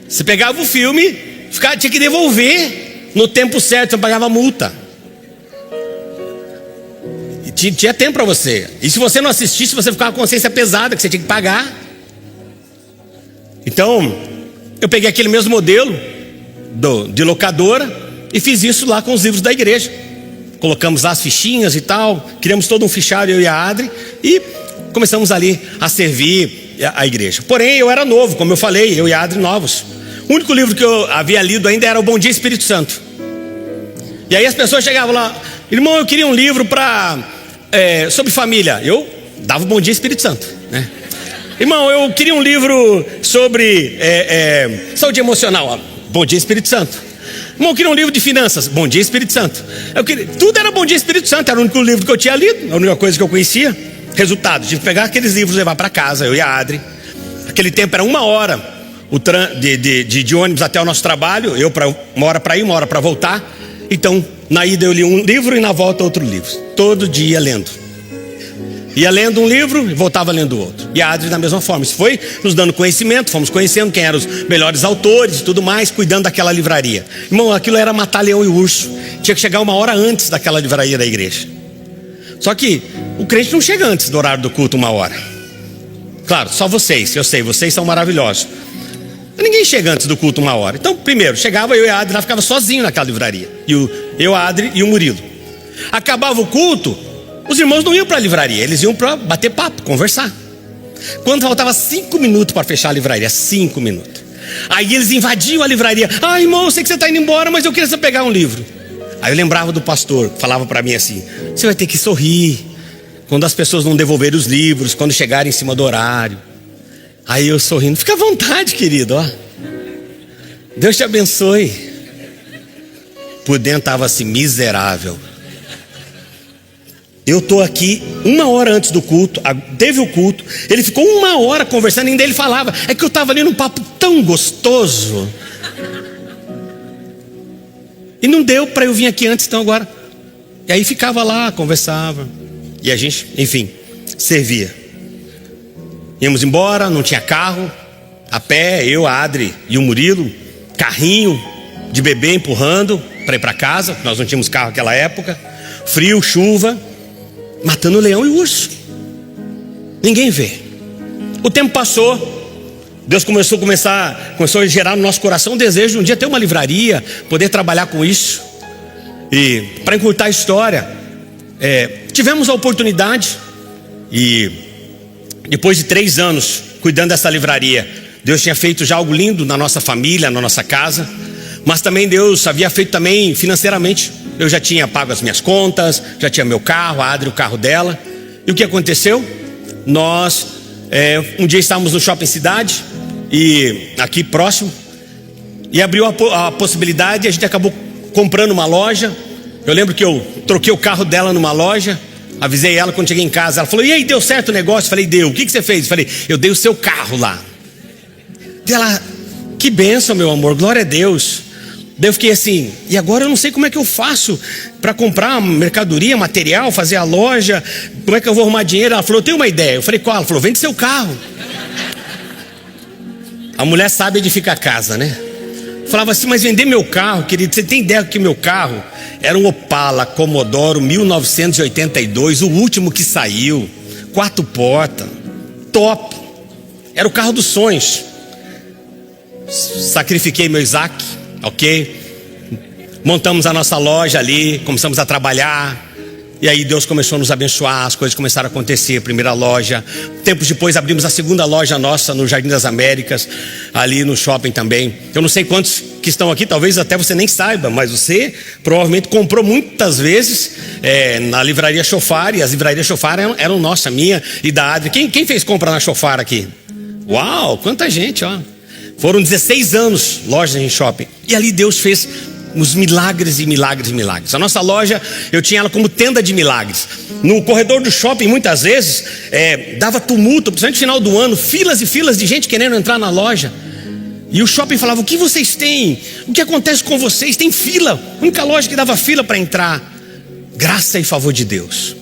Você pegava o filme, tinha que devolver no tempo certo, você pagava multa. E tinha tempo para você. E se você não assistisse, você ficava com a consciência pesada, que você tinha que pagar. Então, eu peguei aquele mesmo modelo de locadora e fiz isso lá com os livros da igreja. Colocamos lá as fichinhas e tal, criamos todo um fichário, eu e a Adri, e começamos ali a servir a igreja. Porém, eu era novo, como eu falei, eu e a Adri novos. O único livro que eu havia lido ainda era o Bom Dia Espírito Santo. E aí as pessoas chegavam lá: irmão, eu queria um livro sobre família. Eu dava o Bom Dia Espírito Santo, né? Irmão, eu queria um livro sobre saúde emocional. Bom Dia Espírito Santo. Irmão, eu queria um livro de finanças. Bom Dia Espírito Santo. Tudo era Bom Dia Espírito Santo. Era o único livro que eu tinha lido, a única coisa que eu conhecia. Resultado, tive que pegar aqueles livros e levar para casa, eu e a Adri. Aquele tempo era 1 hora de ônibus até o nosso trabalho. 1 hora para ir, 1 hora para voltar. Então, na ida eu li um livro e na volta outro livro. Todo dia lendo. Ia lendo um livro e voltava lendo outro. E a Adri da mesma forma. Isso foi nos dando conhecimento, fomos conhecendo quem eram os melhores autores e tudo mais, cuidando daquela livraria. Irmão, aquilo era matar leão e urso. Tinha que chegar 1 hora antes daquela livraria da igreja. Só que o crente não chega antes do horário do culto 1 hora. Claro, só vocês, eu sei, vocês são maravilhosos. Ninguém chega antes do culto 1 hora. Então, primeiro, chegava eu e a Adri, ela ficava sozinho naquela livraria. Eu, a Adri e o Murilo. Acabava o culto, os irmãos não iam para a livraria, eles iam para bater papo, conversar. Quando faltava 5 minutos para fechar a livraria, 5 minutos, aí eles invadiam a livraria. Irmão, eu sei que você está indo embora, mas eu queria você pegar um livro. Aí eu lembrava do pastor, falava para mim assim: você vai ter que sorrir quando as pessoas não devolverem os livros, quando chegarem em cima do horário. Aí eu sorrindo: fica à vontade, querido, ó. Deus te abençoe. Por dentro estava assim: miserável. Eu estou aqui 1 hora antes do culto, teve o culto, ele ficou 1 hora conversando, ainda ele falava: é que eu estava ali num papo tão gostoso, e não deu para eu vir aqui antes, então agora. E aí ficava lá, conversava, e a gente, enfim, servia. Íamos embora, não tinha carro, a pé, eu, a Adri e o Murilo, carrinho de bebê empurrando para ir para casa, nós não tínhamos carro naquela época, frio, chuva, matando o leão e o urso. Ninguém vê. O tempo passou, Deus começou a gerar no nosso coração um desejo de um dia ter uma livraria, poder trabalhar com isso. E para encurtar a história, tivemos a oportunidade, e depois de 3 anos cuidando dessa livraria, Deus tinha feito já algo lindo na nossa família, na nossa casa. Mas também Deus havia feito também financeiramente. Eu já tinha pago as minhas contas, já tinha meu carro, a Adri o carro dela. E o que aconteceu? Nós um dia estávamos no shopping cidade, e aqui próximo, e abriu a possibilidade, e a gente acabou comprando uma loja. Eu lembro que eu troquei o carro dela numa loja, avisei ela quando cheguei em casa. Ela falou: e aí, deu certo o negócio? Eu falei: deu. O que você fez? Eu falei: eu dei o seu carro lá. E ela: que bênção, meu amor, glória a Deus. Daí eu fiquei assim, e agora eu não sei como é que eu faço para comprar mercadoria, material, fazer a loja, como é que eu vou arrumar dinheiro? Ela falou, eu tenho uma ideia. Eu falei, qual? Ela falou, vende seu carro. A mulher sabe edificar a casa, né? Eu falava assim, mas vender meu carro, querido, você tem ideia que meu carro era um Opala Commodore 1982, o último que saiu, 4 portas, top, era o carro dos sonhos. Sacrifiquei meu Isaac, ok? Montamos a nossa loja ali, começamos a trabalhar. E aí Deus começou a nos abençoar, as coisas começaram a acontecer. Primeira loja, tempos depois abrimos a segunda loja nossa no Jardim das Américas, ali no shopping também. Eu não sei quantos que estão aqui, talvez até você nem saiba, mas você provavelmente comprou muitas vezes na livraria Chofar. E as livrarias Chofar eram nossa, minha e da Adri. Quem fez compra na Chofar aqui? Uau, quanta gente, ó. Foram 16 anos lojas em shopping. E ali Deus fez uns milagres e milagres e milagres. A nossa loja, eu tinha ela como tenda de milagres. No corredor do shopping, muitas vezes, dava tumulto, principalmente no final do ano, filas e filas de gente querendo entrar na loja. E o shopping falava, o que vocês têm? O que acontece com vocês? Tem fila. A única loja que dava fila para entrar. Graça e favor de Deus.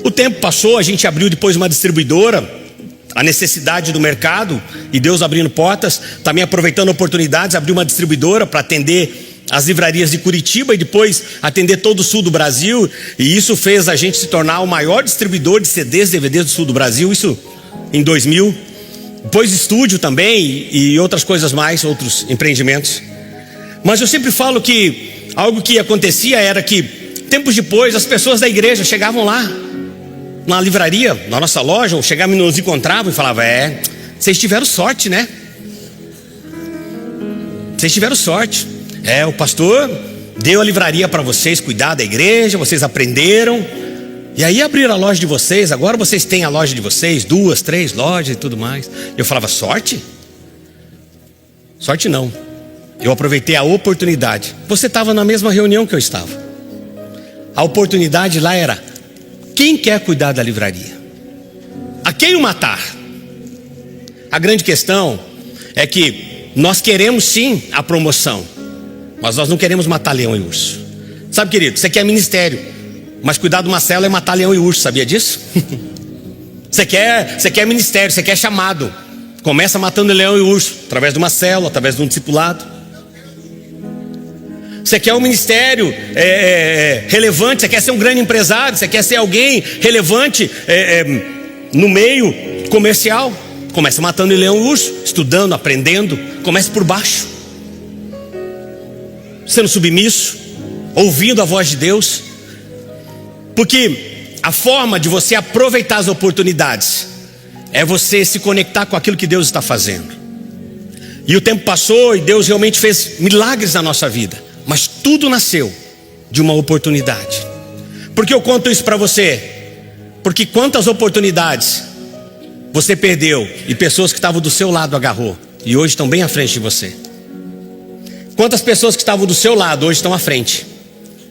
O tempo passou, a gente abriu depois uma distribuidora, a necessidade do mercado, e Deus abrindo portas, também aproveitando oportunidades, abriu uma distribuidora para atender as livrarias de Curitiba e depois atender todo o sul do Brasil. E isso fez a gente se tornar o maior distribuidor de CDs e DVDs do sul do Brasil, isso em 2000. Depois estúdio também e outras coisas mais, outros empreendimentos. Mas eu sempre falo que algo que acontecia era que tempos depois as pessoas da igreja chegavam lá na livraria, na nossa loja, ou chegavam e nos encontravam e falavam, vocês tiveram sorte, né? Vocês tiveram sorte. O pastor deu a livraria para vocês cuidar da igreja, vocês aprenderam, e aí abriram a loja de vocês, agora vocês têm a loja de vocês, 2, 3 lojas e tudo mais. Eu falava, sorte? Sorte não. Eu aproveitei a oportunidade. Você estava na mesma reunião que eu estava. A oportunidade lá era, quem quer cuidar da livraria? A quem o matar? A grande questão é que nós queremos sim a promoção, mas nós não queremos matar leão e urso. Sabe, querido, você quer ministério, mas cuidar de uma célula é matar leão e urso, sabia disso? Você quer ministério, você quer chamado, começa matando leão e urso, através de uma célula, através de um discipulado. Você quer um ministério relevante, você quer ser um grande empresário, você quer ser alguém relevante no meio comercial, começa matando leão e urso, estudando, aprendendo, comece por baixo, sendo submisso, ouvindo a voz de Deus. Porque a forma de você aproveitar as oportunidades é você se conectar com aquilo que Deus está fazendo. E o tempo passou e Deus realmente fez milagres na nossa vida, mas tudo nasceu de uma oportunidade. Por que eu conto isso para você? Porque quantas oportunidades você perdeu e pessoas que estavam do seu lado agarrou e hoje estão bem à frente de você. Quantas pessoas que estavam do seu lado hoje estão à frente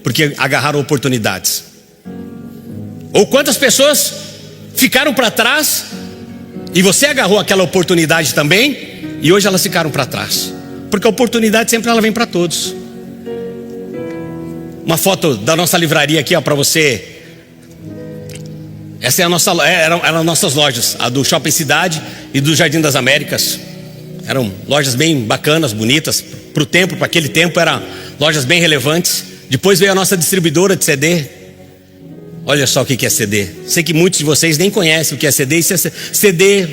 porque agarraram oportunidades. Ou quantas pessoas ficaram para trás e você agarrou aquela oportunidade também e hoje elas ficaram para trás. Porque a oportunidade sempre ela vem para todos. Uma foto da nossa livraria aqui, ó, para você. Essa é a nossa, eram nossas lojas, a do Shopping Cidade e do Jardim das Américas. Eram lojas bem bacanas, bonitas. Para o tempo, para aquele tempo, eram lojas bem relevantes. Depois veio a nossa distribuidora de CD. Olha só o que é CD. Sei que muitos de vocês nem conhecem o que é CD. Isso é CD,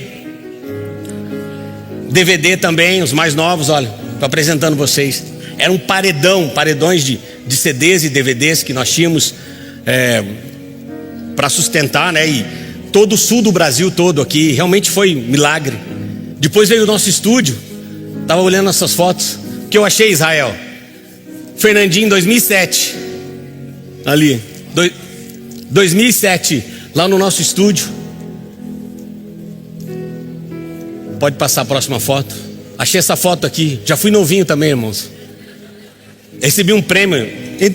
DVD também, os mais novos, olha, estou apresentando vocês. Era um paredões de CDs e DVDs que nós tínhamos para sustentar, né? E todo o sul do Brasil todo aqui, realmente foi milagre. Depois veio o nosso estúdio. Estava olhando essas fotos. O que eu achei, Israel? Fernandinho, 2007. Ali, 2007, lá no nosso estúdio. Pode passar a próxima foto. Achei essa foto aqui. Já fui novinho também, irmãos. Recebi um prêmio,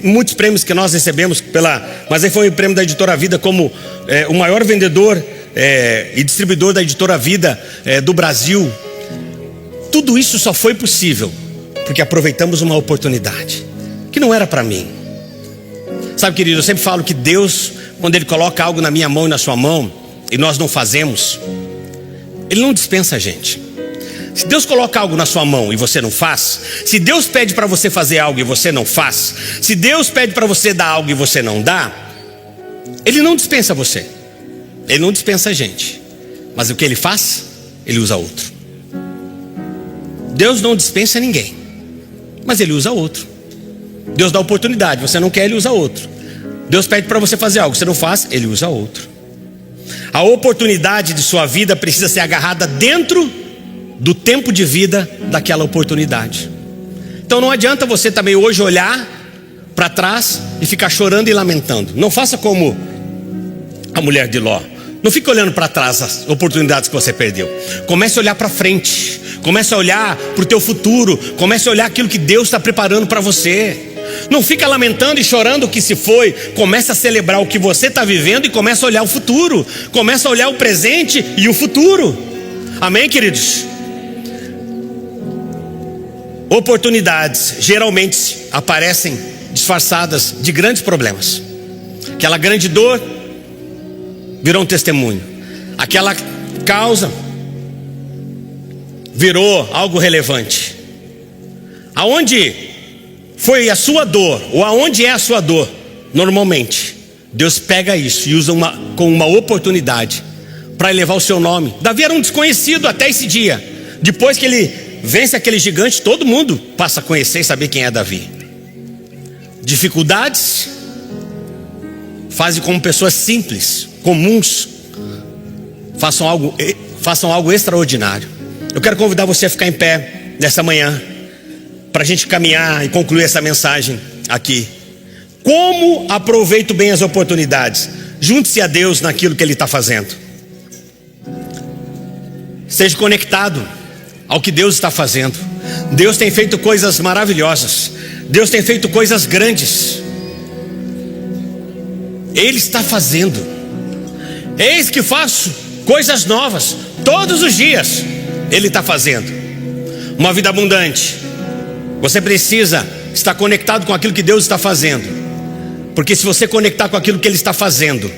muitos prêmios que nós recebemos mas aí foi o prêmio da Editora Vida como o maior vendedor e distribuidor da Editora Vida do Brasil. Tudo isso só foi possível porque aproveitamos uma oportunidade que não era para mim. Sabe, querido, eu sempre falo que Deus, quando Ele coloca algo na minha mão e na sua mão, e nós não fazemos, Ele não dispensa a gente. Se Deus coloca algo na sua mão e você não faz, se Deus pede para você fazer algo e você não faz, se Deus pede para você dar algo e você não dá, Ele não dispensa você, Ele não dispensa a gente. Mas o que Ele faz? Ele usa outro. Deus não dispensa ninguém, mas Ele usa outro. Deus dá oportunidade, você não quer, Ele usa outro. Deus pede para você fazer algo, você não faz, Ele usa outro. A oportunidade de sua vida precisa ser agarrada dentro do tempo de vida daquela oportunidade. Então não adianta você também hoje olhar para trás e ficar chorando e lamentando. Não faça como a mulher de Ló. Não fique olhando para trás as oportunidades que você perdeu. Comece a olhar para frente. Comece a olhar para o teu futuro. Comece a olhar aquilo que Deus está preparando para você. Não fica lamentando e chorando o que se foi. Comece a celebrar o que você está vivendo e comece a olhar o futuro. Comece a olhar o presente e o futuro. Amém, queridos? Oportunidades geralmente aparecem disfarçadas de grandes problemas. Aquela grande dor virou um testemunho. Aquela causa virou algo relevante. Aonde foi a sua dor, ou aonde é a sua dor, normalmente Deus pega isso e usa como uma oportunidade para elevar o seu nome. Davi era um desconhecido até esse dia. Depois que ele vence aquele gigante, todo mundo passa a conhecer e saber quem é Davi. Dificuldades fazem com pessoas simples, comuns, façam algo extraordinário. Eu quero convidar você a ficar em pé nessa manhã, para a gente caminhar e concluir essa mensagem aqui. Como aproveito bem as oportunidades? Junte-se a Deus naquilo que Ele está fazendo. Seja conectado ao que Deus está fazendo. Deus tem feito coisas maravilhosas. Deus tem feito coisas grandes. Ele está fazendo. Eis que faço coisas novas todos os dias. Ele está fazendo. Uma vida abundante. Você precisa estar conectado com aquilo que Deus está fazendo. Porque se você conectar com aquilo que Ele está fazendo,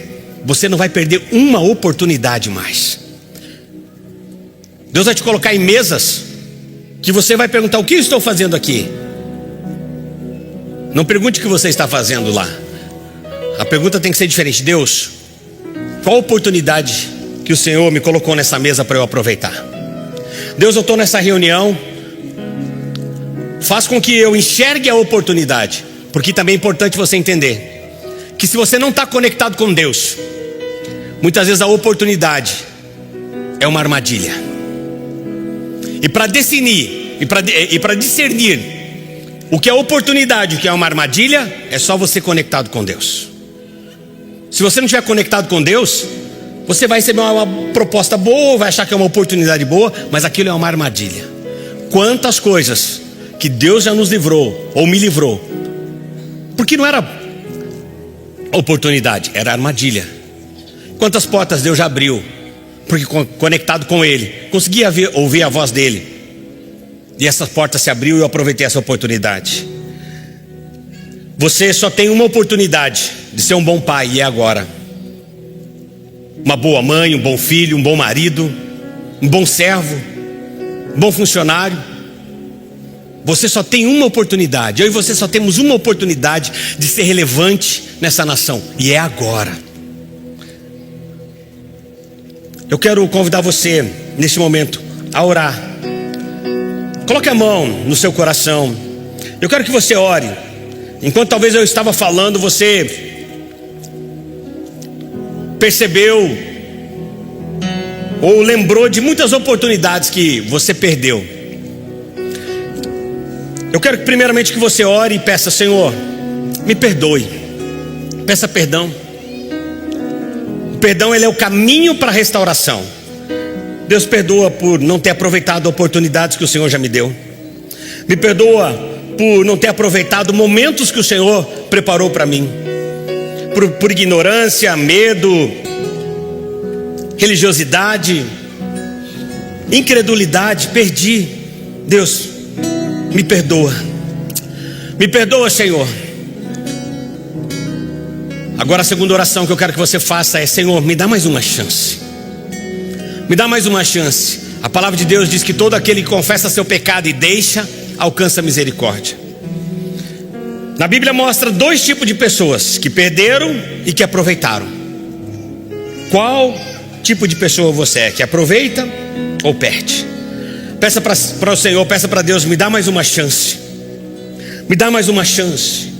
você não vai perder uma oportunidade mais. Deus vai te colocar em mesas que você vai perguntar: o que eu estou fazendo aqui? Não pergunte o que você está fazendo lá. A pergunta tem que ser diferente. Deus, qual oportunidade que o Senhor me colocou nessa mesa para eu aproveitar? Deus, eu estou nessa reunião. Faz com que eu enxergue a oportunidade. Porque também é importante você entender que se você não está conectado com Deus, muitas vezes a oportunidade é uma armadilha. E para definir e para discernir o que é oportunidade e o que é uma armadilha, é só você conectado com Deus. Se você não estiver conectado com Deus, você vai receber uma proposta boa, vai achar que é uma oportunidade boa, mas aquilo é uma armadilha. Quantas coisas que Deus já nos livrou, ou me livrou, porque não era oportunidade, era armadilha. Quantas portas Deus já abriu, porque conectado com Ele, conseguia ouvir a voz dEle, e essa porta se abriu e eu aproveitei essa oportunidade. Você só tem uma oportunidade de ser um bom pai, e é agora. Uma boa mãe, um bom filho, um bom marido, um bom servo, um bom funcionário. Você só tem uma oportunidade. Eu e você só temos uma oportunidade de ser relevante nessa nação, e é agora. Eu quero convidar você neste momento a orar. Coloque a mão no seu coração. Eu quero que você ore. Enquanto talvez eu estava falando, você percebeu ou lembrou de muitas oportunidades que você perdeu. Eu quero que primeiramente que você ore e peça: Senhor, me perdoe. Peça perdão. O perdão, ele é o caminho para a restauração. Deus, perdoa por não ter aproveitado oportunidades que o Senhor já me deu. Me perdoa por não ter aproveitado momentos que o Senhor preparou para mim. Por ignorância, medo, religiosidade, incredulidade, perdi. Deus, me perdoa. Me perdoa, Senhor. Agora a segunda oração que eu quero que você faça é: Senhor, me dá mais uma chance. Me dá mais uma chance. A palavra de Deus diz que todo aquele que confessa seu pecado e deixa, alcança misericórdia. Na Bíblia mostra dois tipos de pessoas: que perderam e que aproveitaram. Qual tipo de pessoa você é? Que aproveita ou perde? Peça para o Senhor, peça para Deus: me dá mais uma chance. Me dá mais uma chance.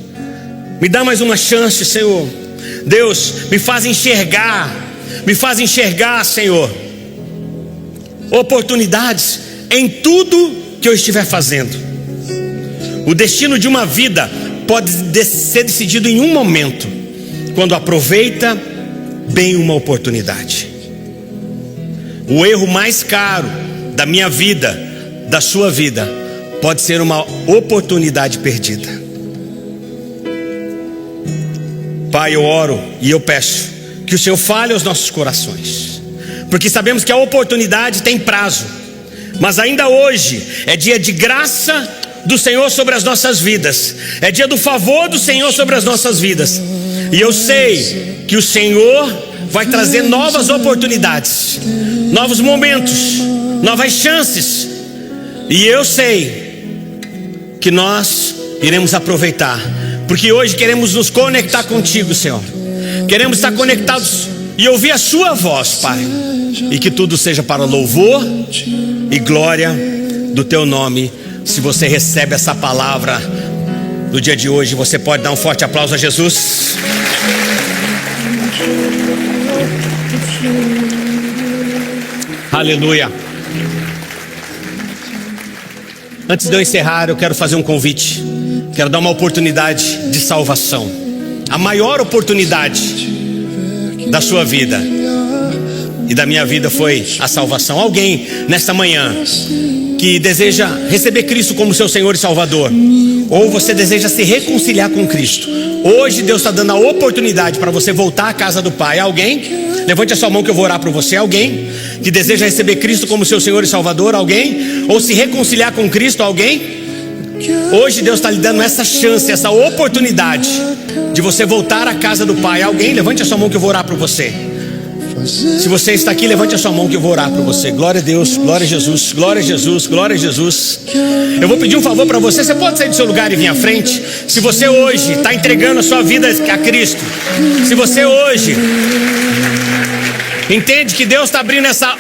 Me dá mais uma chance, Senhor. Deus, me faz enxergar. Me faz enxergar, Senhor, oportunidades em tudo que eu estiver fazendo. O destino de uma vida pode ser decidido em um momento, quando aproveita bem uma oportunidade. O erro mais caro da minha vida, da sua vida, pode ser uma oportunidade perdida. Pai, eu oro e eu peço que o Senhor fale aos nossos corações, porque sabemos que a oportunidade tem prazo, mas ainda hoje é dia de graça do Senhor sobre as nossas vidas, é dia do favor do Senhor sobre as nossas vidas. E eu sei que o Senhor vai trazer novas oportunidades, novos momentos, novas chances. E eu sei que nós iremos aproveitar, porque hoje queremos nos conectar contigo, Senhor. Queremos estar conectados e ouvir a sua voz, Pai. E que tudo seja para louvor e glória do teu nome. Se você recebe essa palavra no dia de hoje, você pode dar um forte aplauso a Jesus. Aleluia. Antes de eu encerrar, eu quero fazer um convite. Quero dar uma oportunidade de salvação. A maior oportunidade da sua vida e da minha vida foi a salvação. Alguém nesta manhã que deseja receber Cristo como seu Senhor e Salvador, ou você deseja se reconciliar com Cristo, hoje Deus está dando a oportunidade para você voltar à casa do Pai. Alguém? Levante a sua mão que eu vou orar por você. Alguém que deseja receber Cristo como seu Senhor e Salvador? Alguém? Ou se reconciliar com Cristo? Alguém? Hoje Deus está lhe dando essa chance, essa oportunidade de você voltar à casa do Pai. Alguém? Levante a sua mão que eu vou orar por você. Se você está aqui, levante a sua mão que eu vou orar por você. Glória a Deus, glória a Jesus, glória a Jesus, glória a Jesus. Eu vou pedir um favor para você. Você pode sair do seu lugar e vir à frente. Se você hoje está entregando a sua vida a Cristo, se você hoje entende que Deus está abrindo essa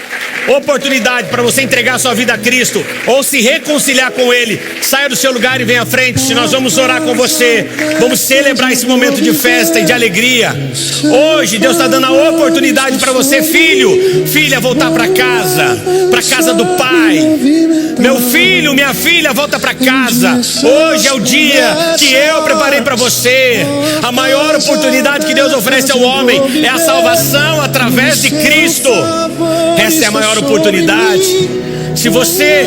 oportunidade para você entregar a sua vida a Cristo, ou se reconciliar com Ele, saia do seu lugar e venha à frente. Nós vamos orar com você. Vamos celebrar esse momento de festa e de alegria. Hoje Deus está dando a oportunidade para você, filho, filha, voltar para casa do Pai. Meu filho, minha filha, volta para casa. Hoje é o dia que eu preparei para você. A maior oportunidade que Deus oferece ao homem é a salvação através de Cristo. Essa é a maior oportunidade. Se você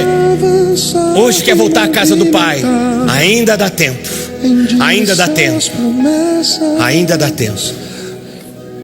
hoje quer voltar à casa do Pai, ainda dá tempo. Ainda dá tempo. Ainda dá tempo.